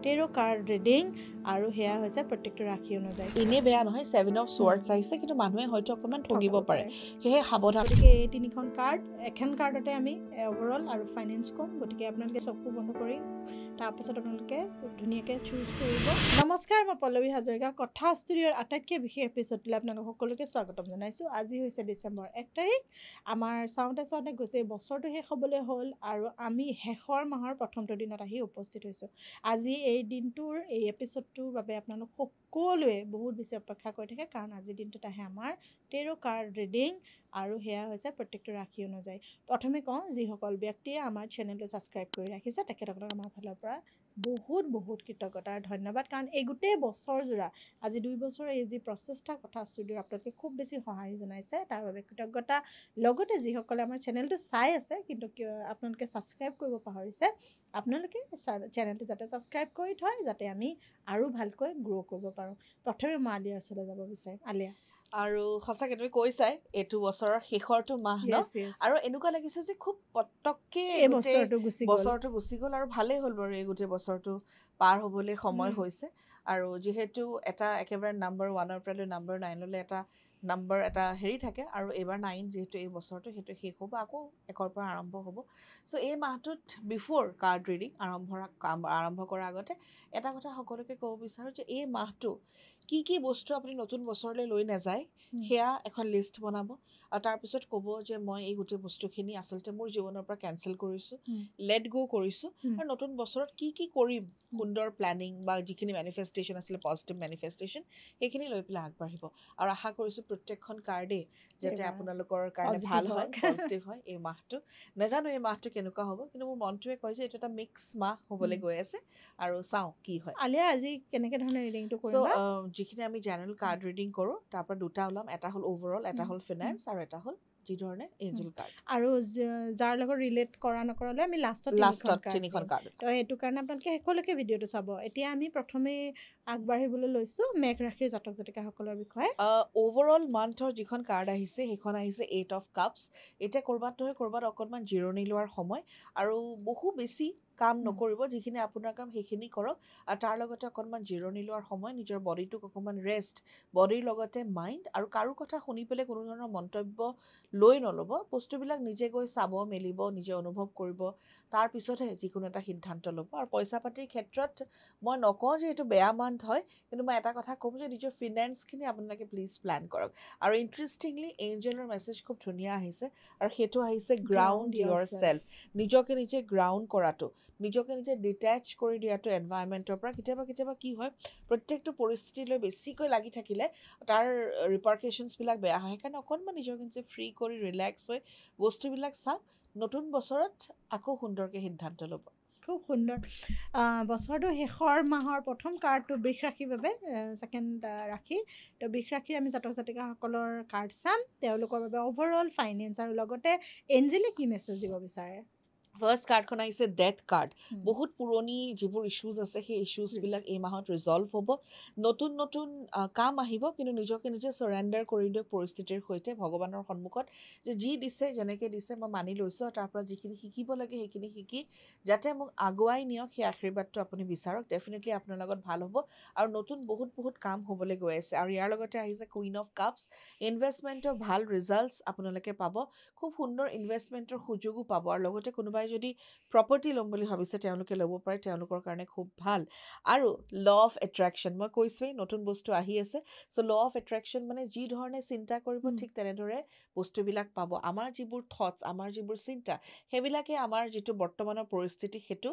টেৰো card reading আৰু সেয়া হৈছে প্ৰত্যেকটো ৰাশি অনুযায়ী ইনে বেয়া নহয় 7 অফ সোয়াৰ্ডছ আহিছে কিন্তু মানুহে হয়তো অকমান ঠগিব পাৰে সেয়ে সাৱধান গতিকে এই তিনিখন কাৰ্ড এখন কাৰ্ডতে আমি ওভাৰঅল আৰু ফাইনেন্স কম গতিকে আপোনালোকে চকু বন্ধ কৰি তাৰপাছত আপোনালোকে ধুনীয়াকৈ চুজ কৰিব নমস্কাৰ মই পল্লৱী হাজৰিকা কথা ষ্টুডিঅ'ৰ আটাইতকৈ বিশেষ এপিছডলৈ আপোনালোক সকলোকে স্বাগতম জনাইছোঁ আজি হৈছে ডিচেম্বৰ 1 তাৰিখ আমাৰ চাওঁতে গোটেই বছৰটো শেষ হ'বলৈ হ'ল আৰু আমি শেষৰ মাহৰ প্ৰথমটো দিনত আহি উপস্থিত হৈছোঁ আজি এই দিনটোৰ এই এপিছডটোৰ বাবে আপোনালোক সকলোৱে বহুত বেছি অপেক্ষা কৰি থাকে কাৰণ আজিৰ দিনটোত আহে আমাৰ টেৰো কাৰ্ড ৰিডিং আৰু সেয়া হৈছে প্ৰত্যেকটো ৰাশি অনুযায়ী প্ৰথমে কওঁ যিসকল ব্যক্তিয়ে আমাৰ চেনেলটো ছাবস্ক্ৰাইব কৰি ৰাখিছে তেখেতসকলক আমাৰ ফালৰ পৰা বহুত কৃতজ্ঞতাৰ ধন্যবাদ কাৰণ এই গোটেই বছৰ জোৰা আজি 2 বছৰ এই যি প্ৰচেষ্টা কথা ষ্টুডিঅ'ৰ আপোনালোকে খুব বেছি সঁহাৰি জনাইছে তাৰ বাবে কৃতজ্ঞতা লগতে যিসকলে আমাৰ চেনেলটো চাই আছে কিন্তু আপোনালোকে ছাবস্ক্ৰাইব কৰিব পাহৰিছে আপোনালোকে চেনেলটো যাতে ছাবস্ক্ৰাইব কৰি থয় যাতে আমি আৰু ভালকৈ গ্ৰ' কৰিব পাৰোঁ প্ৰথমে মই আলিয়াৰ ওচৰলৈ যাব বিচাৰিম আলিয়া আৰু সঁচাকৈ তুমি কৈছাই এইটো বছৰৰ শেষৰটো মাহ ন আৰু এনেকুৱা লাগিছে যে খুব পটককে এই বছৰটো গুচি গ'ল আৰু ভালেই হ'ল বাৰু এই গোটেই বছৰটো পাৰ হ'বলৈ সময় হৈছে আৰু যিহেতু এটা একেবাৰে নাম্বাৰ 1ৰ পৰা নাম্বাৰ 9লৈ এটা নাম্বাৰ এটা হেৰি থাকে আৰু এইবাৰ 9 যিহেতু এই বছৰটো সেইটো শেষ হ'ব আকৌ 1ৰ পৰা আৰম্ভ হ'ব চ' এই মাহটোত বিফ'ৰ কাৰ্ড ৰিডিং আৰম্ভ কৰাৰ আগতে এটা কথা সকলোকে ক'ব বিচাৰোঁ যে এই মাহটো কি বস্তু আপুনি নতুন বছৰলৈ লৈ নাযায় সেয়া এখন লিষ্ট বনাব আৰু তাৰপিছত ক'ব যে মই এই গোটেই বস্তুখিনি আচলতে মোৰ জীৱনৰ পৰা কেঞ্চেল কৰিছোঁ লেট গ' কৰিছোঁ আৰু নতুন বছৰত কি কৰিম সুন্দৰ প্লেনিং বা যিখিনি মেনিফেষ্টেশ্যন আছিলে পজিটিভ মেনিফেষ্টেশ্যন সেইখিনি লৈ পেলাই আগবাঢ়িব আৰু আশা কৰিছোঁ প্ৰত্যেকখন কাৰ্ডে যাতে আপোনালোকৰ কাৰণে ভাল হয় পজিটিভ হয় এই মাহটো নাজানো এই মাহটো কেনেকুৱা হ'ব কিন্তু মোৰ মনটোৱে কয় যে এইটো এটা মিক্স মাহ হ'বলৈ গৈ আছে আৰু চাওঁ কি হয় আলিয়া আজি কেনেকৈ ধৰণে ৰিডিংটো কৰিবা যিখিনি আমি জেনেৰেল কাৰ্ড ৰিডিং কৰোঁ তাৰ পৰা দুটা ওলাম এটা হ'ল অভাৰঅল এটা হ'ল ফিনান্স আৰু এটা হ'ল যি ধৰণে এঞ্জেল কাৰ্ড আৰু যাৰ লগত ৰিলেট কৰা নকৰালৈ আমি লাষ্টত তিনিখন কাৰ্ড তো সেইটো কাৰণে আপোনালোকে শেষলৈকে ভিডিঅ'টো চাব এতিয়া আমি প্ৰথমে আগবাঢ়িবলৈ লৈছোঁ মেঘ ৰাশিৰ জাতক জাতিকাসকলৰ বিষয়ে অভাৰঅল মান্থৰ যিখন কাৰ্ড আহিছে সেইখন আহিছে 8 অফ কাপছ এতিয়া ক'ৰবাত নহয় ক'ৰবাত অকণমান জিৰণি লোৱাৰ সময় আৰু বহু বেছি কাম নকৰিব যিখিনি আপোনাৰ কাম সেইখিনি কৰক আৰু তাৰ লগতে অকণমান জিৰণি লোৱাৰ সময় নিজৰ বডিটোক অকণমান ৰেষ্ট বডিৰ লগতে মাইণ্ড আৰু কাৰো কথা শুনি পেলাই কোনো ধৰণৰ মন্তব্য লৈ নল'ব বস্তুবিলাক নিজে গৈ চাব মেলিব নিজে অনুভৱ কৰিব তাৰপিছতহে যিকোনো এটা সিদ্ধান্ত ল'ব আৰু পইচা পাতিৰ ক্ষেত্ৰত মই নকওঁ যে এইটো বেয়া মান্থ হয় কিন্তু মই এটা কথা ক'ম যে নিজৰ ফিনেন্সখিনি আপোনালোকে প্লিজ প্লেন কৰক আৰু ইণ্টাৰেষ্টিংলি এঞ্জেলৰ মেছেজ খুব ধুনীয়া আহিছে আৰু সেইটো আহিছে গ্ৰাউণ্ড ইয়ৰ চেল্ফ নিজকে নিজে গ্ৰাউণ্ড কৰাটো নিজকে নিজে ডিটেচ কৰি দিয়াটো এনভাইৰনমেণ্টৰ পৰা কেতিয়াবা কি হয় প্ৰত্যেকটো পৰিস্থিতিলৈ বেছিকৈ লাগি থাকিলে তাৰ ৰিপাৰকেশ্যনছবিলাক বেয়া হয় সেইকাৰণে অকণমান নিজকে নিজে ফ্ৰী কৰি ৰিলেক্স হৈ বস্তুবিলাক চাওক নতুন বছৰত আকৌ সুন্দৰকৈ সিদ্ধান্ত ল'ব খুব সুন্দৰ বছৰটো শেষৰ মাহৰ প্ৰথম কাৰ্ডটো বৃষ ৰাশিৰ বাবে ছেকেণ্ড ৰাশি তো বৃষ ৰাশিৰ আমি জাতক জাতিকাসকলৰ কাৰ্ড চাম তেওঁলোকৰ বাবে অভাৰঅল ফাইনেন্স আৰু লগতে এঞ্জেলে কি মেছেজ দিব বিচাৰে ফাৰ্ষ্ট কাৰ্ডখন আহিছে ডেথ কাৰ্ড বহুত পুৰণি যিবোৰ ইছ্যুজ আছে সেই ইছ্যুজবিলাক এই মাহত ৰিজল্ভ হ'ব নতুন কাম আহিব কিন্তু নিজকে নিজে চাৰেণ্ডাৰ কৰি দিয়ক পৰিস্থিতিৰ সৈতে ভগৱানৰ সন্মুখত যে যি দিছে যেনেকৈ দিছে মই মানি লৈছোঁ আৰু তাৰ পৰা যিখিনি শিকিব লাগে সেইখিনি শিকি যাতে মোক আগুৱাই নিয়ক সেই আশীৰ্বাদটো আপুনি বিচাৰক ডেফিনেটলি আপোনাৰ লগত ভাল হ'ব আৰু নতুন বহুত কাম হ'বলৈ গৈ আছে আৰু ইয়াৰ লগতে আহিছে কুইন অফ কাপছ ইনভেষ্টমেণ্টৰ ভাল ৰিজাল্টছ আপোনালোকে পাব খুব সুন্দৰ ইনভেষ্টমেণ্টৰ সুযোগো পাব আৰু লগতে কোনোবাই যদি প্ৰপাৰ্টি ল'ম বুলি ভাবিছে তেওঁলোকে ল'ব পাৰে তেওঁলোকৰ কাৰণে খুব ভাল আৰু ল অফ এট্ৰেকশ্যন মই কৈছোঁৱেই নতুন বস্তু আহি আছে চ' ল অফ এট্ৰেকশ্যন মানে যি ধৰণে চিন্তা কৰিব ঠিক তেনেদৰে বস্তুবিলাক পাব আমাৰ যিবোৰ থটছ আমাৰ যিবোৰ চিন্তা সেইবিলাকে আমাৰ যিটো বৰ্তমানৰ পৰিস্থিতি সেইটো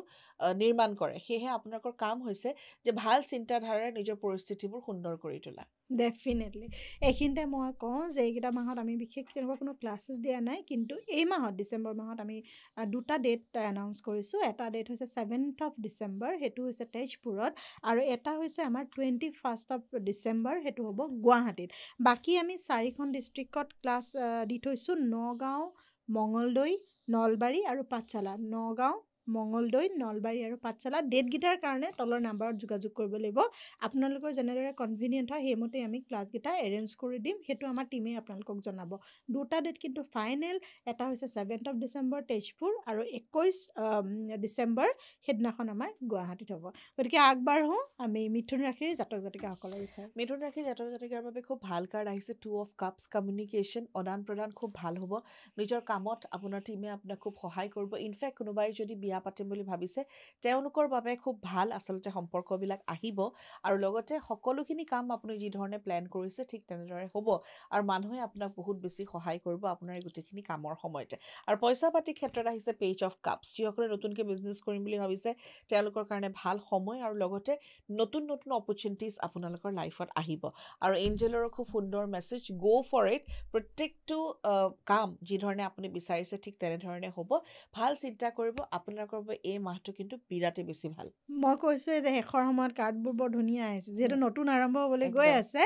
নিৰ্মাণ কৰে সেয়েহে আপোনালোকৰ কাম হৈছে যে ভাল চিন্তাধাৰাৰে নিজৰ পৰিস্থিতিবোৰ সুন্দৰ কৰি তোলা ডেফিনেটলি এইখিনিতে মই কওঁ যে এইকেইটা মাহত আমি বিশেষ তেনেকুৱা কোনো ক্লাছেছ দিয়া নাই কিন্তু এই মাহত ডিচেম্বৰ মাহত আমি দুটা ডেট এনাউন্স কৰিছোঁ এটা ডেট হৈছে 7th অফ ডিচেম্বৰ সেইটো হৈছে তেজপুৰত আৰু এটা হৈছে আমাৰ 21st অফ ডিচেম্বৰ সেইটো হ'ব গুৱাহাটীত বাকী আমি 4খন ডিষ্ট্ৰিক্টত ক্লাছ দি থৈছোঁ নগাঁও মঙলদৈ নলবাৰী আৰু পাঠশালা নগাঁও মঙলদৈ নলবাৰী আৰু পাঠশালা ডেটকেইটাৰ কাৰণে তলৰ নাম্বাৰত যোগাযোগ কৰিব লাগিব আপোনালোকৰ যেনেদৰে কনভিনিয়েণ্ট হয় সেইমতে আমি ক্লাছকেইটা এৰেঞ্জ কৰি দিম সেইটো আমাৰ টীমে আপোনালোকক জনাব দুটা ডেট কিন্তু ফাইনেল এটা হৈছে 7th of December তেজপুৰ আৰু 21 ডিচেম্বৰ সেইদিনাখন আমাৰ গুৱাহাটীত হ'ব গতিকে আগবাঢ়ো আমি মিথুন ৰাশিৰ জাতক জাতিকাসকলৰ বিষয়ে মিথুন ৰাশিৰ জাতক জাতিকাৰ বাবে খুব ভাল কাৰ্ড আহিছে 2 of Cups কমিউনিকেশ্যন আদান প্ৰদান খুব ভাল হ'ব নিজৰ কামত আপোনাৰ টীমে আপোনাক খুব সহায় কৰিব ইনফেক্ট কোনোবাই যদি বিয়া পাতিম বুলি ভাবিছে তেওঁলোকৰ বাবে খুব ভাল আচলতে সম্পৰ্কবিলাক আহিব আৰু লগতে সকলোখিনি কাম আপুনি যি ধৰণে প্লেন কৰিছে ঠিক তেনেদৰে হ'ব আৰু মানুহে আপোনাক বহুত বেছি সহায় কৰিব আপোনাৰ এই গোটেইখিনি কামৰ সময়তে আৰু পইচা পাতি ক্ষেত্ৰত আহিছে পেজ অফ কাপছ যিসকলে নতুনকৈ বিজনেছ কৰিম বুলি ভাবিছে তেওঁলোকৰ কাৰণে ভাল সময় আৰু লগতে নতুন নতুন অপৰচুনিটিজ আপোনালোকৰ লাইফত আহিব আৰু এঞ্জেলৰো খুব সুন্দৰ মেছেজ গো ফৰ ইট প্ৰত্যেকটো কাম যি ধৰণে আপুনি বিচাৰিছে ঠিক তেনেধৰণে হ'ব ভাল চিন্তা কৰিব আপোনালোকৰ বাবে এই মাহটো কিন্তু বিৰাটেই বেছি ভাল মই কৈছোঁৱে যে শেষৰ সময়ত কাৰ্ডবোৰ বৰ ধুনীয়া আহিছে যিহেতু নতুন আৰম্ভ হ'বলৈ গৈ একদম। আছে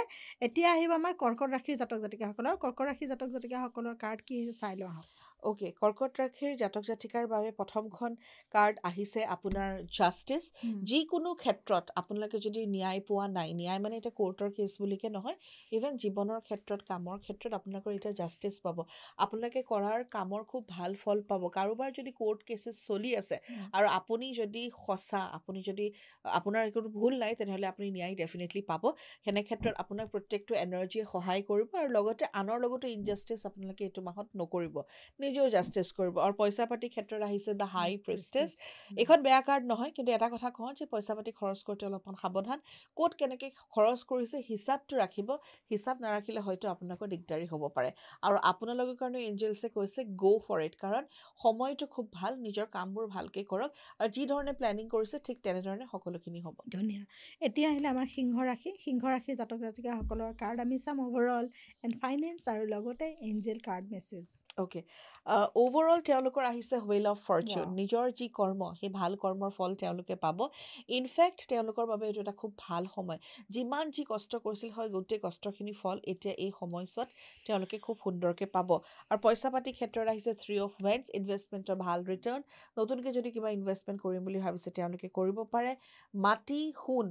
এতিয়া আহিব আমাৰ কৰ্কট ৰাশিৰ জাতক জাতিকাসকলৰ কৰ্কট ৰাশিৰ জাতক জাতিকাসকলৰ কাৰ্ড কি আহিছে চাই লওঁ আহক অ'কে কৰ্কট ৰাশিৰ জাতক জাতিকাৰ বাবে প্ৰথমখন কাৰ্ড আহিছে আপোনাৰ জাষ্টিছ যিকোনো ক্ষেত্ৰত আপোনালোকে যদি ন্যায় পোৱা নাই ন্যায় মানে এতিয়া কোৰ্টৰ কেছ বুলিকে নহয় ইভেন জীৱনৰ ক্ষেত্ৰত কামৰ ক্ষেত্ৰত আপোনালোকৰ এতিয়া জাষ্টিছ পাব আপোনালোকে কৰাৰ কামৰ খুব ভাল ফল পাব কাৰোবাৰ যদি কোৰ্ট কেছেছ চলি আছে আৰু আপুনি যদি সঁচা আপুনি যদি আপোনাৰ একো ভুল নাই তেনেহ'লে আপুনি ন্যায় ডেফিনেটলি পাব সেনে ক্ষেত্ৰত আপোনাক প্ৰত্যেকটো এনাৰ্জিয়ে সহায় কৰিব আৰু লগতে আনৰ লগতো ইনজাষ্টিছ আপোনালোকে এইটো মাহত নকৰিব নিজেও জাষ্টিছ কৰিব আৰু পইচা পাতি ক্ষেত্ৰত আহিছে দ্য হাই প্ৰিষ্টেছ এইখন বেয়া কাৰ্ড নহয় কিন্তু এটা কথা কওঁ যে পইচা পাতি খৰচ কৰোঁতে অলপমান সাৱধান ক'ত কেনেকৈ খৰচ কৰিছে হিচাপটো ৰাখিব হিচাপ নাৰাখিলে হয়তো আপোনালোকৰ দিগদাৰী হ'ব পাৰে আৰু আপোনালোকৰ কাৰণে এঞ্জেলছে কৈছে গ' ফৰ ইট কাৰণ সময়টো খুব ভাল নিজৰ কামবোৰ ভালকৈ কৰক আৰু যি ধৰণে প্লেনিং কৰিছে ঠিক তেনেধৰণে সকলোখিনি হ'ব ধুনীয়া এতিয়া আহিলে আমাৰ সিংহ ৰাশিৰ জাতক জাতিকাসকলৰ কাৰ্ড আমি চাম অভাৰঅল এণ্ড ফাইনেন্স আৰু লগতে Angel card message okay overall তেওঁলোকৰ আহিছে হুইল অফ ফৰ্চুন Wow. নিজৰ যি কৰ্ম সেই ভাল কৰ্মৰ ফল তেওঁলোকে পাব ইনফেক্ট তেওঁলোকৰ বাবে এইটো এটা খুব ভাল সময় যিমান যি কষ্ট কৰিছিল হয় গোটেই কষ্টখিনি ফল এতিয়া এই সময়ছোৱাত তেওঁলোকে খুব সুন্দৰকৈ পাব আৰু পইচা পাতি ক্ষেত্ৰত আহিছে 3 of Wands ইনভেষ্টমেণ্টৰ ভাল ৰিটাৰ্ণ নতুনকৈ যদি কিবা ইনভেষ্টমেণ্ট কৰিম বুলি ভাবিছে তেওঁলোকে কৰিব পাৰে মাটি সোণ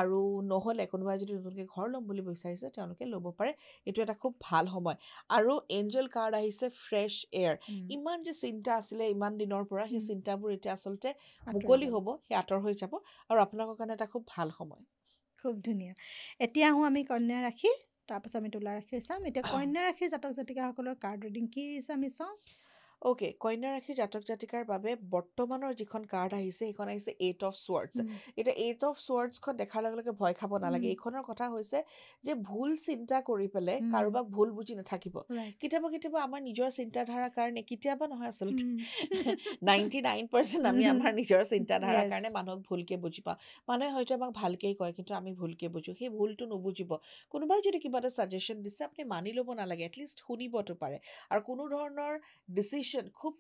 আৰু নহ'লে কোনোবাই যদি নতুনকৈ ঘৰ ল'ম বুলি বিচাৰিছে তেওঁলোকে ল'ব পাৰে এইটো এটা খুব ভাল সময় আৰু এঞ্জেল কাৰ্ড আহিছে ফ্ৰেছ এয়াৰ ইমান যে চিন্তা আছিলে ইমান দিনৰ পৰা সেই চিন্তাবোৰ এতিয়া আচলতে মুকলি হ'ব সেই আঁতৰ হৈ যাব আৰু আপোনালোকৰ কাৰণে এটা খুব ভাল সময় খুব ধুনীয়া এতিয়া আহোঁ আমি কন্যা ৰাশি তাৰপাছত আমি তুলা ৰাশিৰ চাম এতিয়া কন্যা ৰাশিৰ জাতক জাতিকাসকলৰ কাৰ্ড ৰিডিং কি আহিছে আমি চাওঁ অ'কে কন্যা ৰাশিৰ জাতক জাতিকাৰ বাবে বৰ্তমানৰ যিখন কাৰ্ড আহিছে সেইখন আহিছে 8 of Swords এতিয়া 8 of Swordsখন দেখাৰ লগে লগে ভয় খাব নালাগে এইখনৰ কথা হৈছে যে ভুল চিন্তা কৰি পেলাই কাৰোবাক ভুল বুজি নাথাকিব কেতিয়াবা কেতিয়াবা আমাৰ নিজৰ চিন্তাধাৰাৰ কাৰণে কেতিয়াবা নহয় আচলতে 99% আমি আমাৰ নিজৰ চিন্তাধাৰাৰ কাৰণে মানুহক ভুলকৈ বুজি পাওঁ মানুহে হয়তো আমাক ভালকেই কয় কিন্তু আমি ভুলকৈ বুজোঁ সেই ভুলটো নুবুজিব কোনোবাই যদি কিবা এটা ছাজেশ্যন দিছে আপুনি মানি ল'ব নালাগে এটলিষ্ট শুনিবতো পাৰে আৰু কোনো ধৰণৰ ডিচিশ্যন খুব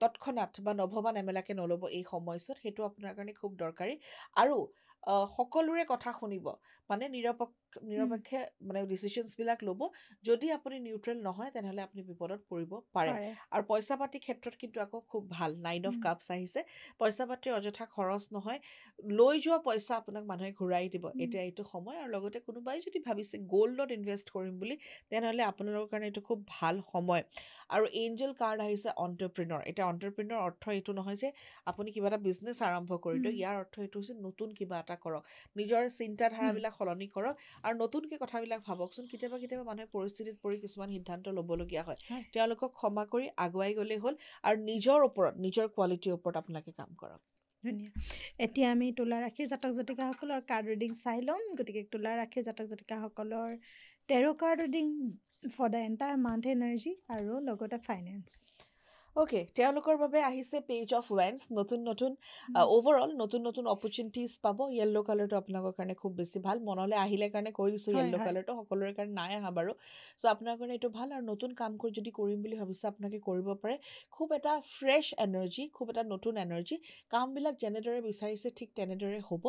তৎক্ষণাত বা নভবা নেমেলাকৈ নল'ব এই সময়ছোৱাত সেইটো আপোনাৰ কাৰণে খুব দৰকাৰী আৰু সকলোৰে কথা শুনিব মানে নিৰপেক্ষে মানে ডিচিশ্যনছবিলাক ল'ব যদি আপুনি নিউট্ৰেল নহয় তেনেহ'লে আপুনি বিপদত পৰিব পাৰে আৰু পইচা পাতি ক্ষেত্ৰত কিন্তু আকৌ খুব ভাল 9 of Cups আহিছে পইচা পাতি অযথা খৰচ নহয় লৈ যোৱা পইচা আপোনাক মানুহে ঘূৰাই দিব এতিয়া এইটো সময় আৰু লগতে কোনোবাই যদি ভাবিছে গ'ল্ডত ইনভেষ্ট কৰিম বুলি তেনেহ'লে আপোনালোকৰ কাৰণে এইটো খুব ভাল সময় আৰু এঞ্জেল কাৰ্ড আহিছে অন্টাৰপ্ৰিনৰ এতিয়া অন্টাৰপ্ৰিনৰ অৰ্থ এইটো নহয় যে আপুনি কিবা এটা বিজনেছ আৰম্ভ কৰি দিয়ক ইয়াৰ অৰ্থ এইটো হৈছে নতুন কিবা এটা কৰক নিজৰ চিন্তাধাৰাবিলাক সলনি কৰক আৰু নতুনকৈ কথাবিলাক ভাবকচোন কেতিয়াবা কেতিয়াবা মানুহে পৰিস্থিতিত পৰি কিছুমান সিদ্ধান্ত ল'বলগীয়া হয় তেওঁলোকক ক্ষমা কৰি আগুৱাই গ'লেই হ'ল আৰু নিজৰ ওপৰত নিজৰ কোৱালিটিৰ ওপৰত আপোনালোকে কাম কৰক ধুনীয়া এতিয়া আমি তুলা ৰাশিৰ জাতক জাতিকাসকলৰ কাৰ্ড ৰিডিং চাই ল'ম গতিকে তুলা ৰাশিৰ জাতক জাতিকাসকলৰ tarot card reading for the entire month energy আৰু লগতে ফাইনেন্স অ'কে তেওঁলোকৰ বাবে আহিছে পেজ অফ ৱেন্স নতুন অ'ভাৰঅল নতুন অপৰচুনিটিজ পাব য়েল্ল' কালাৰটো আপোনালোকৰ কাৰণে খুব বেছি ভাল মনলৈ আহিলে কাৰণে কৈ দিছোঁ য়েল্ল' কালাৰটো সকলোৰে কাৰণে নাই অহা বাৰু চ' আপোনাৰ কাৰণে এইটো ভাল আৰু নতুন কাম কৰি যদি কৰিম বুলি ভাবিছে আপোনালোকে কৰিব পাৰে খুব এটা ফ্ৰেছ এনাৰ্জি খুব এটা নতুন এনাৰ্জি কামবিলাক যেনেদৰে বিচাৰিছে ঠিক তেনেদৰে হ'ব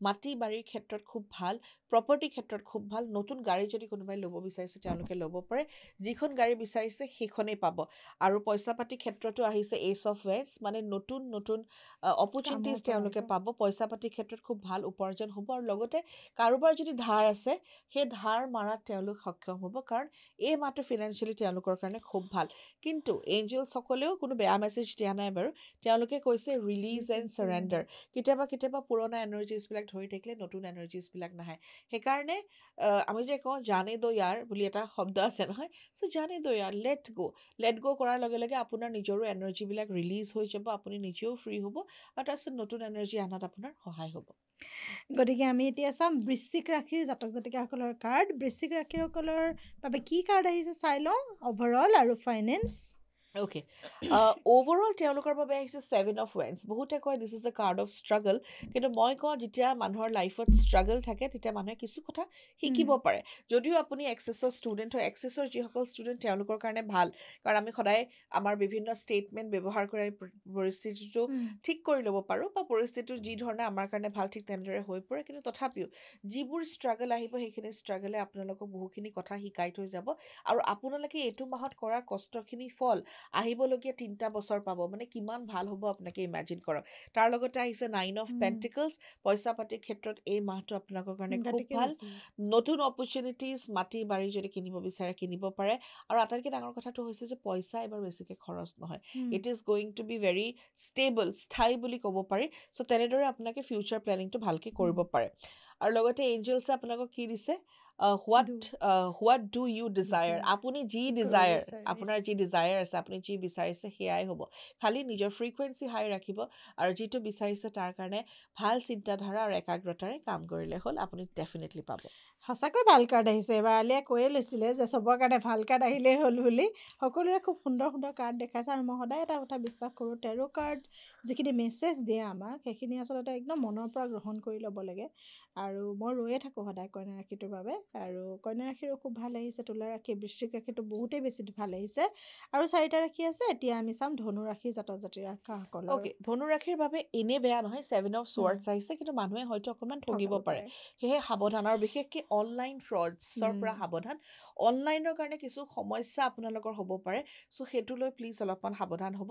মাটি বাৰীৰ ক্ষেত্ৰত খুব ভাল প্ৰপাৰ্টি ক্ষেত্ৰত খুব ভাল নতুন গাড়ী যদি কোনোবাই ল'ব বিচাৰিছে তেওঁলোকে ল'ব পাৰে যিখন গাড়ী বিচাৰিছে সেইখনেই পাব আৰু পইচা পাতি ক্ষেত্ৰতো আহিছে এচ অফ ৱেডছ মানে নতুন নতুন অপৰচুনিটিজ কামৰ পৰা তেওঁলোকে আহিব। পাব পইচা পাতিৰ ক্ষেত্ৰত খুব ভাল উপাৰ্জন হ'ব আৰু লগতে কাৰোবাৰ যদি ধাৰ আছে সেই ধাৰ মাৰাত তেওঁলোক সক্ষম হ'ব কাৰণ এই মাহটো ফিনান্সিয়েলি তেওঁলোকৰ কাৰণে খুব ভাল কিন্তু এঞ্জেলছসকলেও কোনো বেয়া মেছেজ দিয়া নাই বাৰু তেওঁলোকে কৈছে ৰিলিজ এণ্ড চাৰেণ্ডাৰ কেতিয়াবা পুৰণা এনাৰ্জিছবিলাক ধৰি থাকিলে নতুন এনাৰ্জিছবিলাক নাহে সেইকাৰণে আমি যে কওঁ জানে দো ইয়াৰ বুলি এটা শব্দ আছে নহয় চ' জানে দো ইয়াৰ লেট গ' কৰাৰ লগে লগে আপোনাৰ নিজৰো এনাৰ্জিবিলাক ৰিলিজ হৈ যাব আপুনি নিজেও ফ্ৰী হ'ব আৰু তাৰপিছত নতুন এনাৰ্জি আনাত আপোনাৰ সহায় হ'ব গতিকে আমি এতিয়া চাম বৃশ্চিক ৰাশিৰ জাতক জাতিকাসকলৰ কাৰ্ড বৃশ্চিক ৰাশিসকলৰ বাবে কি কাৰ্ড আহিছে চাই লওঁ অভাৰঅল আৰু ফাইনেন্স অ'কে অ'ভাৰঅল তেওঁলোকৰ বাবে আহিছে 7 অফ ৱেন্স বহুতে কয় this is a card of struggle কিন্তু মই কওঁ যেতিয়া মানুহৰ লাইফত ষ্ট্ৰাগল থাকে তেতিয়া মানুহে কিছু কথা শিকিব পাৰে যদিও আপুনি এক্সেছৰ ষ্টুডেণ্ট হয় এক্সেছৰ যিসকল ষ্টুডেণ্ট তেওঁলোকৰ কাৰণে ভাল কাৰণ আমি সদায় আমাৰ বিভিন্ন ষ্টেটমেণ্ট ব্যৱহাৰ কৰি পৰিস্থিতিটো ঠিক কৰি ল'ব পাৰোঁ বা পৰিস্থিতিটো যি ধৰণে আমাৰ কাৰণে ভাল ঠিক তেনেদৰে হৈ পৰে কিন্তু তথাপিও যিবোৰ ষ্ট্ৰাগল আহিব সেইখিনি ষ্ট্ৰাগলে আপোনালোকক বহুখিনি কথা শিকাই থৈ যাব আৰু আপোনালোকে এইটো মাহত কৰা কষ্টখিনি ফল আহিবলগীয়া 3টা বছৰ পাব মানে কিমান ভাল হ'ব আপোনাকে ইমেজিন কৰক তাৰ লগতে আহিছে 9 অফ পেণ্টিকলছ পইচা পাতিৰ ক্ষেত্ৰত এই মাহটো আপোনালোকৰ কাৰণে খুব ভাল নতুন অপৰচুনিটিজ মাটি বাৰী যদি কিনিব বিচাৰে কিনিব পাৰে আৰু আটাইতকৈ ডাঙৰ কথাটো হৈছে যে পইচা এবাৰ বেছিকৈ খৰচ নহয় it is going to B very stable স্থায়ী বুলি ক'ব পাৰি চ' তেনেদৰে আপোনালোকে ফিউচাৰ প্লেনিংটো ভালকৈ কৰিব পাৰে আৰু লগতে এঞ্জেলছে আপোনালোকক কি দিছে হোৱাট ডু ইউ ডিজায়াৰ আপুনি যি ডিজায়াৰ আপোনাৰ যি ডিজায়াৰ আছে আপুনি যি বিচাৰিছে সেয়াই হ'ব খালি নিজৰ ফ্ৰিকুৱেঞ্চি হাই ৰাখিব আৰু যিটো বিচাৰিছে তাৰ কাৰণে ভাল চিন্তাধাৰা আৰু একাগ্ৰতাৰে কাম কৰিলে হ'ল আপুনি ডেফিনেটলি পাব সঁচাকৈ ভাল কাৰ্ড আহিছে এবাৰ আলিয়ে কৈয়ে লৈছিলে যে চবৰ কাৰণে ভাল কাৰ্ড আহিলেই হ'ল বুলি সকলোৰে খুব সুন্দৰ সুন্দৰ কাৰ্ড দেখাইছে আৰু মই সদায় এটা কথা বিশ্বাস কৰোঁ টেৰো কাৰ্ড যিখিনি মেছেজ দিয়ে আমাক সেইখিনি আচলতে একদম মনৰ পৰা গ্ৰহণ কৰি ল'ব লাগে আৰু মই ৰৈয়ে থাকোঁ সদায় কন্যা ৰাশিটোৰ বাবে আৰু কন্যা ৰাশিৰো খুব ভাল আহিছে তুলা ৰাশি বৃশ্চিক ৰাশিটো বহুতেই বেছি ভাল আহিছে আৰু 4টা ৰাশি আছে এতিয়া আমি চাম ধনু ৰাশিৰ জাতক জাতিকাসকলৰ অ'কে ধনু ৰাশিৰ বাবে এনে বেয়া নহয় 7 অফ স্বৰ্ডছ আহিছে কিন্তু মানুহে হয়তো অকণমান ঠগিব পাৰে সেয়ে সাৱধান আৰু বিশেষকৈ অনলাইন ফ্ৰডছৰ পৰা সাৱধান অনলাইনৰ কাৰণে কিছু সমস্যা আপোনালোকৰ হ'ব পাৰে চ' সেইটো লৈ প্লিজ অলপমান সাৱধান হ'ব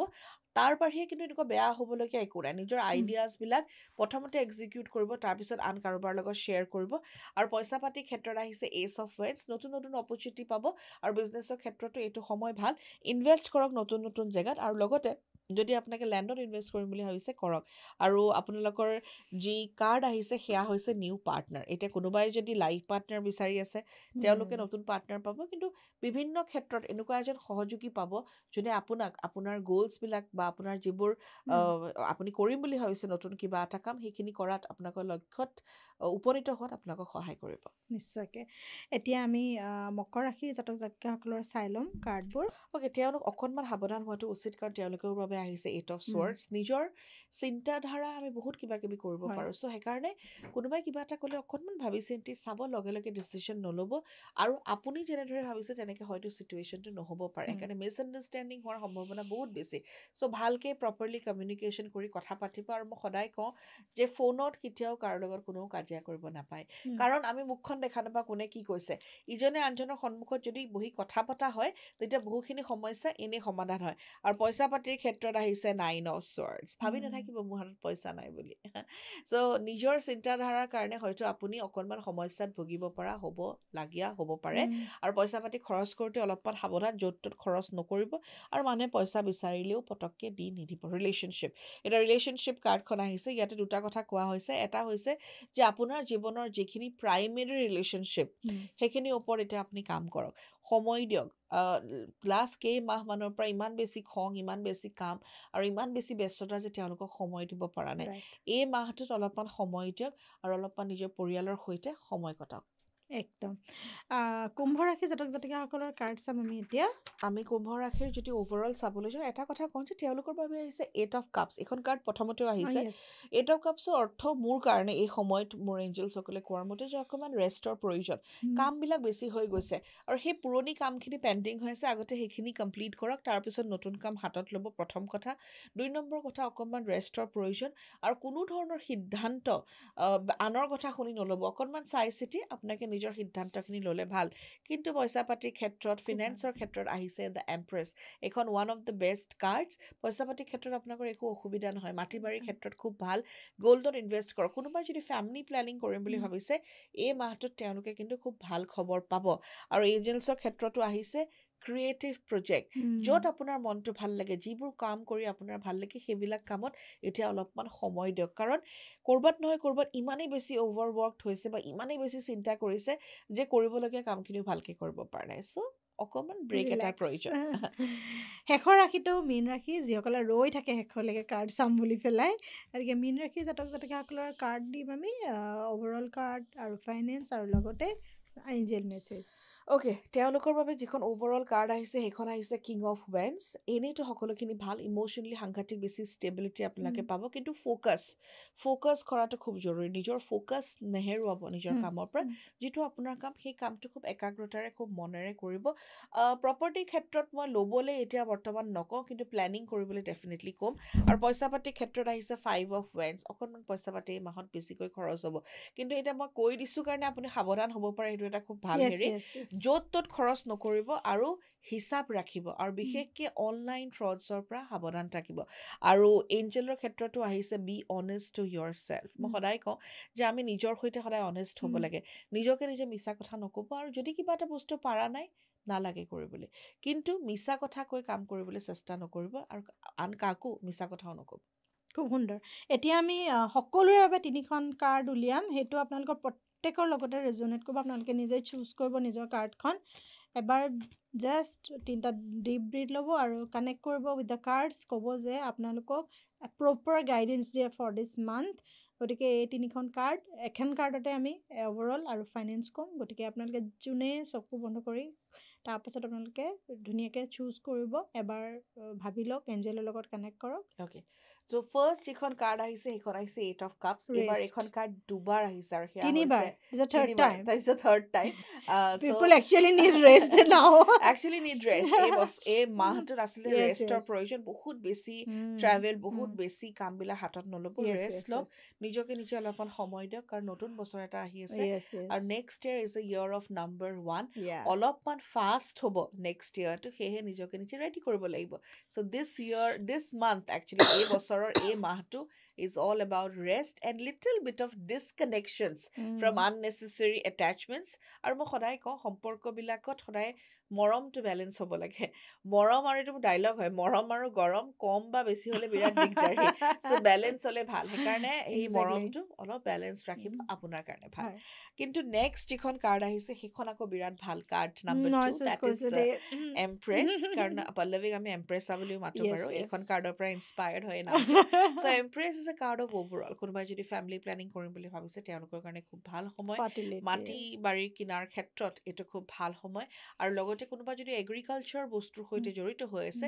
তাৰ বাহিৰে কিন্তু এনেকুৱা বেয়া হ'বলগীয়া একো নাই নিজৰ আইডিয়াছবিলাক প্ৰথমতে এক্সিকিউট কৰিব তাৰপিছত আন কাৰোবাৰ লগত শ্বেয়াৰ কৰিব আৰু পইচা পাতিৰ ক্ষেত্ৰত আহিছে এচ অফ ৱেডছ নতুন নতুন অপৰচুনিটি পাব আৰু বিজনেছৰ ক্ষেত্ৰতো এইটো সময় ভাল ইনভেষ্ট কৰক নতুন নতুন জেগাত আৰু লগতে যদি আপোনালোকে লেণ্ডত ইনভেষ্ট কৰিম বুলি ভাবিছে কৰক আৰু আপোনালোকৰ যি কাৰ্ড আহিছে সেয়া হৈছে নিউ পাৰ্টনাৰ এতিয়া কোনোবাই যদি লাইফ পাৰ্টনাৰ বিচাৰি আছে তেওঁলোকে নতুন পাৰ্টনাৰ পাব কিন্তু বিভিন্ন ক্ষেত্ৰত এনেকুৱা এজন সহযোগী পাব যোনে আপোনাক আপোনাৰ গ'লছবিলাক বা আপোনাৰ যিবোৰ আপুনি কৰিম বুলি ভাবিছে নতুন কিবা এটা কাম সেইখিনি কৰাত আপোনালোকৰ লক্ষ্যত উপনীত হোৱাত আপোনালোকক সহায় কৰিব নিশ্চয়কৈ এতিয়া আমি মকৰ ৰাশিৰ জাতক জাতিকাসকলৰ চাই ল'ম কাৰ্ডবোৰ অ'কে তেওঁলোক অকণমান সাৱধান হোৱাটো উচিত কাৰণ তেওঁলোকৰ বাবে আহিছে 8 অফ স্বৰ্ডছ নিজৰ চিন্তাধাৰা আমি বহুত কিবা কিবি কৰিব পাৰোঁ চ' সেইকাৰণে কোনোবাই কিবা এটা ক'লে অকণমান ভাবি চিন্তি চাব লগে লগে ডিচিশ্যন নল'ব আৰু আপুনি যেনেদৰে ভাবিছে তেনেকৈ হয়তো চিটুৱেশ্যনটো নহ'ব পাৰে সেইকাৰণে মিছআণ্ডাৰষ্টেণ্ডিং হোৱাৰ সম্ভাৱনা বহুত বেছি চ' ভালকৈ প্ৰপাৰলি কমিউনিকেশ্যন কৰি কথা পাতিব আৰু মই সদায় কওঁ যে ফোনত কেতিয়াও কাৰো লগত কোনেও কাজিয়া কৰিব নাপায় কাৰণ আমি মুখখন দেখা নাপাওঁ কোনে কি কৈছে ইজনে আনজনৰ সন্মুখত যদি বহি কথা পতা হয় তেতিয়া বহুখিনি সমস্যা এনেই সমাধান হয় আৰু পইচা পাতিৰ ক্ষেত্ৰত আহিছে 9 অফ স্বৰ্ডছ ভাবি নাথাকিব মোৰ হাতত পইচা নাই বুলি চ' নিজৰ চিন্তাধাৰাৰ কাৰণে হয়তো আপুনি অকণমান সমস্যাত ভুগিব পৰা হ'ব পাৰে আৰু পইচা পাতি খৰচ কৰোঁতে অলপমান সাৱধান য'ত ত'ত খৰচ নকৰিব আৰু মানুহে পইচা বিচাৰিলেও পটককৈ দি নিদিব ৰিলেশ্যনশ্বিপ এতিয়া ৰিলেশ্যনশ্বিপ কাৰ্ডখন আহিছে ইয়াতে দুটা কথা কোৱা হৈছে এটা হৈছে যে আপোনাৰ জীৱনৰ যিখিনি প্ৰাইমেৰী ৰিলেশ্যনশ্বিপ সেইখিনিৰ ওপৰত এতিয়া আপুনি কাম কৰক সময় দিয়ক লাষ্ট কেইমাহমানৰ পৰা ইমান বেছি খং ইমান বেছি কাম আৰু ইমান বেছি ব্যস্ততা যে তেওঁলোকক সময় দিব পৰা নাই এই মাহটোত অলপমান সময় দিয়ক আৰু অলপমান নিজৰ পৰিয়ালৰ সৈতে সময় কটাওক একদম কুম্ভ ৰাশি জাতক জাতিকাসকলৰ কাৰ্ড চাম আমি এতিয়া আমি কুম্ভ ৰাশিৰ যদি অভাৰঅল চাবলৈ যাওঁ এটা কথা কওঁ যে তেওঁলোকৰ বাবে আহিছে 8 অফ কাপছ এইখন কাৰ্ড প্ৰথমতেও আহিছে 8 অফ কাপছৰ অৰ্থ মোৰ কাৰণে এই সময়ত মোৰ এঞ্জেলছসকলে কোৱাৰ মতে যে অকণমান ৰেষ্টৰ প্ৰয়োজন কামবিলাক বেছি হৈ গৈছে আৰু সেই পুৰণি কামখিনি পেণ্ডিং হৈ আছে আগতে সেইখিনি কমপ্লিট কৰক তাৰপিছত নতুন কাম হাতত ল'ব প্ৰথম কথা 2 নম্বৰ কথা অকণমান ৰেষ্টৰ প্ৰয়োজন আৰু কোনো ধৰণৰ সিদ্ধান্ত আনৰ কথা শুনি নল'ব অকণমান চাই চিতি আপোনাকে নিজৰ সিদ্ধান্তখিনি ল'লে ভাল কিন্তু পইচা পাতিৰ ক্ষেত্ৰত ফিনেন্সৰ ক্ষেত্ৰত আহিছে দ্য এম্প্ৰেছ এখন one of the best cards পইচা পাতিৰ ক্ষেত্ৰত আপোনালোকৰ একো অসুবিধা নহয় মাটি বাৰীৰ ক্ষেত্ৰত খুব ভাল গ'ল্ডত ইনভেষ্ট কৰক কোনোবাই যদি ফেমিলি প্লেনিং কৰিম বুলি ভাবিছে এই মাহটোত তেওঁলোকে কিন্তু খুব ভাল খবৰ পাব আৰু এঞ্জেলছৰ ক্ষেত্ৰতো আহিছে ক্ৰিয়েটিভ প্ৰজেক্ট য'ত আপোনাৰ মনটো ভাল লাগে যিবোৰ কাম কৰি আপোনাৰ ভাল লাগে সেইবিলাক কামত এতিয়া অলপমান সময় দিয়ক কাৰণ ক'ৰবাত নহয় ক'ৰবাত ইমানেই বেছি অভাৰৱৰ্কড হৈছে বা ইমানেই বেছি চিন্তা কৰিছে যে কৰিবলগীয়া কামখিনিও ভালকৈ কৰিব পৰা নাই চ' অকণমান ব্ৰেক এটাৰ প্ৰয়োজন শেষৰ ৰাশিটো মীন ৰাশি যিসকলে ৰৈ থাকে শেষলৈকে কাৰ্ড চাম বুলি পেলাই গতিকে মীন ৰাশি জাতক জাতিকাসকলৰ কাৰ্ড দিম আমি অভাৰঅল কাৰ্ড আৰু ফাইনেন্স আৰু লগতে এঞ্জেল মেছেজ অ'কে তেওঁলোকৰ বাবে যিখন অভাৰঅল কাৰ্ড আহিছে সেইখন আহিছে কিং অফ ৱেন্স এনেইতো সকলোখিনি ভাল ইম'চনেলি সাংঘাতিক বেছি ষ্টেবিলিটি আপোনালোকে পাব কিন্তু ফ'কাছ কৰাটো খুব জৰুৰী নিজৰ ফ'কাছ নেহেৰুৱাব নিজৰ কামৰ পৰা যিটো আপোনাৰ কাম সেই কামটো খুব একাগ্ৰতাৰে খুব মনেৰে কৰিব প্ৰপাৰ্টিৰ ক্ষেত্ৰত মই ল'বলৈ এতিয়া বৰ্তমান নকওঁ কিন্তু প্লেনিং কৰিবলৈ ডেফিনেটলি ক'ম আৰু পইচা পাতিৰ ক্ষেত্ৰত আহিছে 5 অফ ৱেন্স অকণমান পইচা পাতি এই মাহত বেছিকৈ খৰচ হ'ব কিন্তু এতিয়া মই কৈ দিছোঁ কাৰণে আপুনি সাৱধান হ'ব পাৰে সেইটো এটা খুব ভাল হেৰি য'ত ত'ত খৰচ নকৰিব আৰু হিচাপ ৰাখিব আৰু বিশেষকৈ অনলাইন ফ্ৰডছৰ পৰা সাৱধান থাকিব আৰু এঞ্জেলৰ ক্ষেত্ৰতো আহিছে be honest to yourself মই সদায় কওঁ যে আমি নিজৰ সৈতে সদায় অনেষ্ট হ'ব লাগে নিজকে নিজে মিছা কথা নক'ব আৰু যদি কিবা এটা বস্তু পাৰা নাই নালাগে কৰিবলৈ কিন্তু মিছা কথা কৈ কাম কৰিবলৈ চেষ্টা নকৰিব আৰু আন কাকো মিছা কথাও নক'ব খুব সুন্দৰ এতিয়া আমি সকলোৰে বাবে 3খন কাৰ্ড উলিয়াম সেইটো আপোনালোকৰ প্ৰত্যেকৰ লগতে ৰেজনেট কৰিব আপোনালোকে নিজে চুজ কৰিব নিজৰ কাৰ্ডখন এবাৰ জাষ্ট 3টা ডিপ ব্ৰিথ ল'ব আৰু কানেক্ট কৰিব উইথ দ্য কাৰ্ডছ ক'ব যে আপোনালোকক প্ৰপাৰ গাইডেঞ্চ দিয়ে ফৰ দিছ মান্থ গতিকে এই 3খন কাৰ্ড এখন কাৰ্ডতে আমি অভাৰঅল আৰু ফাইনেন্স ক'ম গতিকে আপোনালোকে যোনে চকু বন্ধ কৰি তাৰপাছত আপোনালোকে ধুনীয়াকৈ চুজ কৰিব এবাৰ ভাবি লওক এঞ্জেলৰ লগত কানেক্ট কৰক অ'কে চ' ফাৰ্ষ্ট যিখন কাৰ্ড আহিছে সেইখন আহিছে 8 অফ কাপছ এইবাৰ এইখন কাৰ্ড দুবাৰ আহিছে আৰু সেয়া তিনিবাৰ third time people actually need rest now actually need rest এই মাহটোত আচলতে ৰেষ্টৰ প্ৰয়োজন বহুত বেছি ট্ৰেভেল বহুত বেছি কামবিলাক হাতত নল'ব ৰেষ্ট লওক নিজকে নিজে অলপমান সময় দিয়ক কাৰণ নতুন বছৰ এটা আহি আছে আৰু next year is a year of number 1 অলপমান ফাষ্ট হ'ব নেক্সট ইয়েৰটো সেয়েহে নিজকে নিজে ৰেডি কৰিব লাগিব চ' দিছ মান্থ একচুৱেলি এই বছৰৰ এই মাহটো is all about rest and little bit of disconnections from unnecessary attachments আৰু মই সদায় কওঁ সম্পৰ্কবিলাকত সদায় মৰমটো বেলেঞ্চ হ'ব লাগে মৰম আৰু এইটো ডাইলগ হয় মৰম আৰু গৰম কম বা বেছি হ'লে বিৰাট দিগদাৰ চ' বেলেঞ্চ হ'লে ভাল সেইকাৰণে এই মৰমটো অলপ বেলেঞ্চ ৰাখিব আপোনাৰ কাৰণে ভাল কিন্তু নেক্সট যিখন কাৰ্ড আহিছে সেইখন আকৌ বিৰাট ভাল card number 2 that is Empress কাৰণ পল্লৱীক আমি এম্প্ৰেছা বুলিও মাতো বাৰু এইখন কাৰ্ডৰ পৰা ইনস্পায়াৰ্ড হয় নামটো so' empress is a card of overall কোনোবাই যদি ফেমিলি প্লেনিং কৰিম বুলি ভাবিছে তেওঁলোকৰ কাৰণে খুব ভাল সময় মাটি বাৰীৰ কিনাৰ ক্ষেত্ৰত এইটো খুব ভাল সময় আৰু লগতে কোনোবা যদি এগ্ৰিকালচাৰ বস্তুৰ সৈতে জড়িত হৈ আছে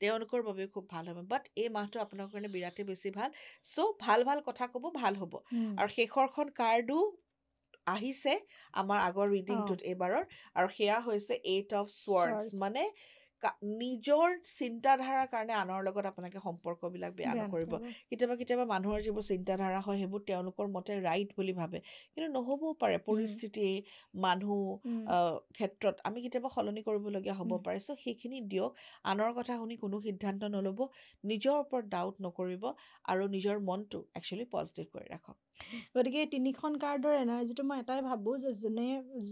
তেওঁলোকৰ বাবে খুব ভাল হ'ব বাট এই মাহটো আপোনাৰ কাৰণে বিৰাটেই বেছি ভাল চ' ভাল কথা ক'ব ভাল হ'ব আৰু শেষৰখন কাৰ্ডো আহিছে আমাৰ আগৰ ৰিডিংটোত এইবাৰৰ আৰু সেয়া হৈছে 8 অফ স্ৱৰ্ডছ মানে নিজৰ চিন্তাধাৰাৰ কাৰণে আনৰ লগত আপোনালোকে সম্পৰ্কবিলাক বেয়া নকৰিব কেতিয়াবা মানুহৰ যিবোৰ চিন্তাধাৰা হয় সেইবোৰ তেওঁলোকৰ মতে ৰাইট বুলি ভাবে কিন্তু নহ'বও পাৰে পৰিস্থিতি মানুহ ক্ষেত্ৰত আমি কেতিয়াবা সলনি কৰিবলগীয়া হ'ব পাৰে চ' সেইখিনি দিয়ক আনৰ কথা শুনি কোনো সিদ্ধান্ত নল'ব নিজৰ ওপৰত ডাউট নকৰিব আৰু নিজৰ মনটো একচুৱেলি পজিটিভ কৰি ৰাখক গতিকে 3খন কাৰ্ডৰ এনাৰ্জিটো মই এটাই ভাবোঁ যে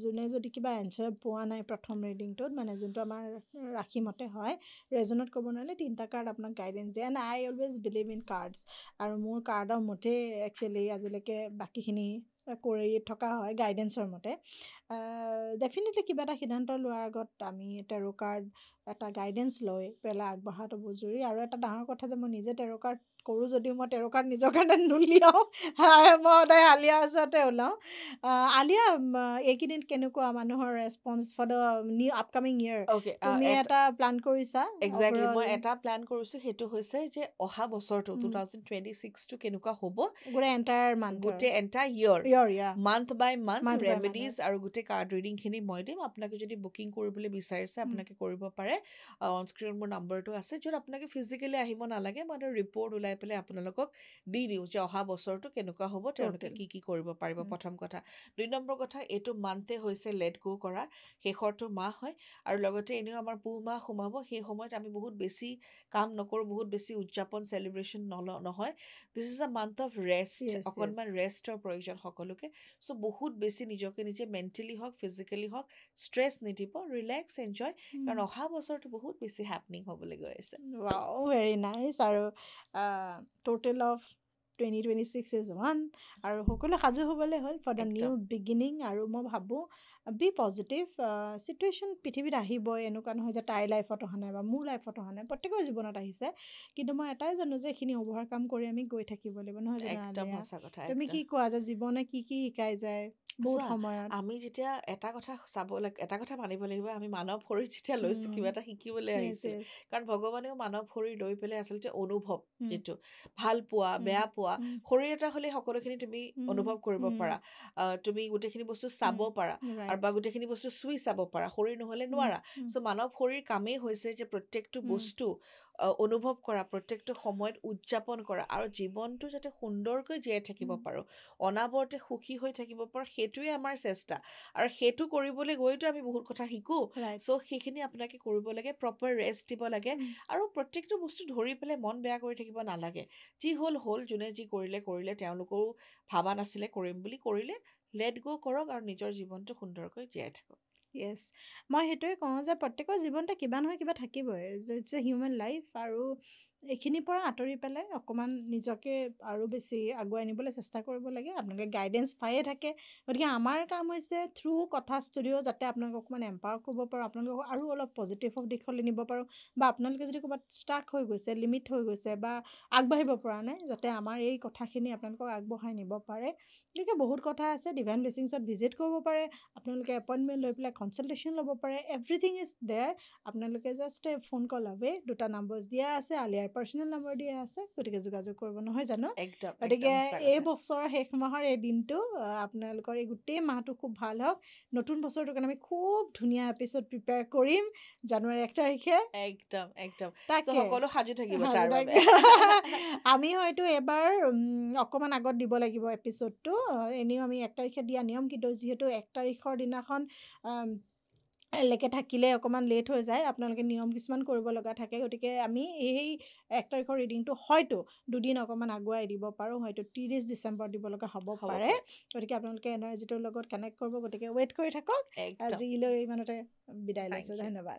যোনে যদি কিবা এনচাৰ পোৱা নাই প্ৰথম ৰিডিংটোত মানে যোনটো আমাৰ ৰাশিমতে হয় ৰেজনেট কৰিব নোৱাৰিলে 3টা কাৰ্ড আপোনাক গাইডেঞ্চ দিয়ে and I always believe in cards আৰু মোৰ কাৰ্ডৰ মতে একচুৱেলি আজিলৈকে বাকীখিনি কৰি থকা হয় গাইডেঞ্চৰ মতে ডেফিনেটলি কিবা এটা সিদ্ধান্ত লোৱাৰ আগত আমি টেৰো কাৰ্ড এটা গাইডেঞ্চ লৈ পেলাই আগবঢ়াটো জৰুৰী আৰু এটা ডাঙৰ কথা যে মই নিজে টেৰো কাৰ্ড কৰোঁ যদিও মই টেৰো কাৰ্ড নিজৰ কাৰণে নুলিয়াওঁ মই সদায় আলিয়াৰ ওচৰতে ওলাওঁ আলিয়া এইকেইদিন কেনেকুৱা মানুহৰ response for the new upcoming year তুমি এটা প্লান কৰিছা একজেক্টলি মই এটা প্লান কৰিছোঁ সেইটো হৈছে যে অহা বছৰটো 2026টো কেনেকুৱা হ'ব গোটেই এণ্টায়াৰ ইয়েৰ মান্থ বাই মান্থ ৰেমেডিজ আৰু গোটেই কাৰ্ড ৰিডিংখিনি মই দিম আপোনালোকে যদি বুকিং কৰিবলৈ বিচাৰিছে আপোনালোকে কৰিব পাৰে অন স্ক্ৰীন মোৰ নাম্বাৰটো আছে য'ত আপোনালোকে ফিজিকেলি আহিব নালাগে মই এটা ৰিপৰ্ট ওলাই পেলাই আপোনালোকক দি দিওঁ যে অহা বছৰটো কেনেকুৱা হ'ব তেওঁলোকে Totally. কি কৰিব পাৰিব প্ৰথম কথা 2 নম্বৰ কথা এইটো মান্থে হৈছে লেট গো কৰা শেষৰটো মাহ হয় আৰু লগতে এনেও আমাৰ পুহ মাহ সোমাব সেই সময়ত আমি বহুত বেছি কাম নকৰোঁ বহুত বেছি উদযাপন চেলিব্ৰেশ্যন নহয় this is a month of rest Yes, অকণমান ৰেষ্টৰ প্ৰয়োজন সকলোকে চ' বহুত বেছি নিজকে নিজে মেণ্টেলি হওক ফিজিকেলি হওক ষ্ট্ৰেছ নিদিব ৰিলেক্স এনজয় কাৰণ অহা বছৰটো বহুত বেছি হেপনিং হ'বলৈ গৈ আছে Wow, very nice. আৰু total of 2026 is one. আৰু সকলো সাজু হ'বলৈ হ'ল ফৰ দ্য নিউ একদম বিগিনিং আৰু মই ভাবোঁ বি পজিটিভ চিটুৱেশ্যন পৃথিৱীত আহিবই এনেকুৱা নহয় যে তাইৰ লাইফত অহা নাই বা মোৰ লাইফত অহা নাই প্ৰত্যেকৰ জীৱনত আহিছে কিন্তু মই এটাই জানো যে এইখিনি অভাৰকাম কৰি আমি গৈ থাকিব লাগিব নহয় জানো একদম আলিয়া সঁচা কথা তুমি একদম কি কোৱা যে জীৱনে কি কি শিকাই যায় বহুত চোৱা সময়ত আমি যেতিয়া এটা কথা চাব এটা কথা মানিব লাগিব আমি মানৱ শৰীৰ যেতিয়া লৈছোঁ কিবা এটা শিকিবলৈ য়েছ আহিছিল য়েছ কাৰণ ভগৱানেও মানৱ শৰীৰ লৈ পেলাই আচলতে অনুভৱ যিটো ভাল পোৱা Mm, বেয়া পোৱা mm, শৰীৰ এটা হ'লে সকলোখিনি তুমি mm, অনুভৱ কৰিব mm, পাৰা তুমি গোটেইখিনি বস্তু চাব পাৰা আৰু right. বা গোটেইখিনি বস্তু চুই চাব পাৰা শৰীৰ নহ'লে Mm, নোৱাৰা mm, চ' মানৱ শৰীৰ কামেই হৈছে যে প্ৰত্যেকটো mm, বস্তু অনুভৱ কৰা প্ৰত্যেকটো সময়ত উদযাপন কৰা আৰু জীৱনটো যাতে সুন্দৰকৈ জীয়াই থাকিব mm, পাৰোঁ অনাবৰতে সুখী হৈ থাকিব পাৰোঁ সেইটোৱে আমাৰ চেষ্টা আৰু সেইটো কৰিবলৈ গৈতো আমি বহুত কথা শিকোঁ right. চ' সেইখিনি আপোনাকে কৰিব লাগে প্ৰপাৰ ৰেষ্ট দিব লাগে Mm, আৰু প্ৰত্যেকটো বস্তু ধৰি পেলাই মন বেয়া কৰি থাকিব নালাগে যি হ'ল যোনে যি কৰিলে তেওঁলোকেও ভাবা নাছিলে কৰিম বুলি কৰিলে লেট গ' কৰক আৰু নিজৰ জীৱনটো সুন্দৰকৈ জীয়াই থাকক য়েছ মই সেইটোৱে কওঁ যে প্ৰত্যেকৰ জীৱনতে কিবা নহয় কিবা থাকিবই ইটছ এ হিউমেন লাইফ আৰু এইখিনিৰ পৰা আঁতৰি পেলাই অকণমান নিজকে আৰু বেছি আগুৱাই নিবলৈ চেষ্টা কৰিব লাগে আপোনালোকে গাইডেঞ্চ পায়ে থাকে গতিকে আমাৰ কাম হৈছে থ্ৰু কথা ষ্টুডিঅ' যাতে আপোনালোকক অকণমান এম্পাৱাৰ কৰিব পাৰোঁ আপোনালোকক আৰু অলপ পজিটিভ দিশলৈ নিব পাৰোঁ বা আপোনালোকে যদি ক'ৰবাত ষ্টাক হৈ গৈছে লিমিট হৈ গৈছে বা আগবাঢ়িব পৰা নাই যাতে আমাৰ এই কথাখিনি আপোনালোকক আগবঢ়াই নিব পাৰে গতিকে বহুত কথা আছে ডিভাইন ব্লেছিংছত ভিজিট কৰিব পাৰে আপোনালোকে এপইণ্টমেণ্ট লৈ পেলাই কনচালটেশ্যন ল'ব পাৰে এভৰিথিং ইজ দেয়াৰ আপোনালোকে জাষ্ট ফোন কল আৱে 2টা নাম্বাৰছ দিয়া আছে আলিয়াৰ পাৰ্চনেল নম্বৰ দিয়া আছে গতিকে যোগাযোগ কৰিব নহয় জানো একদম গতিকে সঁচা এই কথা বছৰ শেষ মাহৰ এই দিনটো আপোনালোকৰ এই গোটেই মাহটো খুব ভাল হওক নতুন বছৰটোৰ কাৰণে আমি খুব ধুনীয়া এপিছ'ড প্ৰিপেয়াৰ কৰিম জানুৱাৰী 1 তাৰিখে একদম চ' তাকে সকলো সাজু থাকিব তাৰ সাজু বাবে আমি হয়তো এবাৰ অকণমান আগত দিব লাগিব এপিছ'ডটো এনেও আমি 1 তাৰিখে দিয়া নিয়ম কিন্তু যিহেতু 1 তাৰিখৰ দিনাখন লেকে থাকিলে অকণমান লেট হৈ যায় আপোনালোকে নিয়ম কিছুমান কৰিব লগা থাকে গতিকে আমি এই 1 তাৰিখৰ ৰিডিংটো হয়তো দুদিন অকণমান আগুৱাই দিব পাৰোঁ হয়তো 30 ডিচেম্বৰ দিব লগা হ'ব পাৰে গতিকে আপোনালোকে এনাৰ্জিটোৰ লগত কানেক্ট কৰিব গতিকে ৱেইট কৰি থাকক একদম আজিলৈ ইমানতে বিদায় Thank লৈছোঁ you. ধন্যবাদ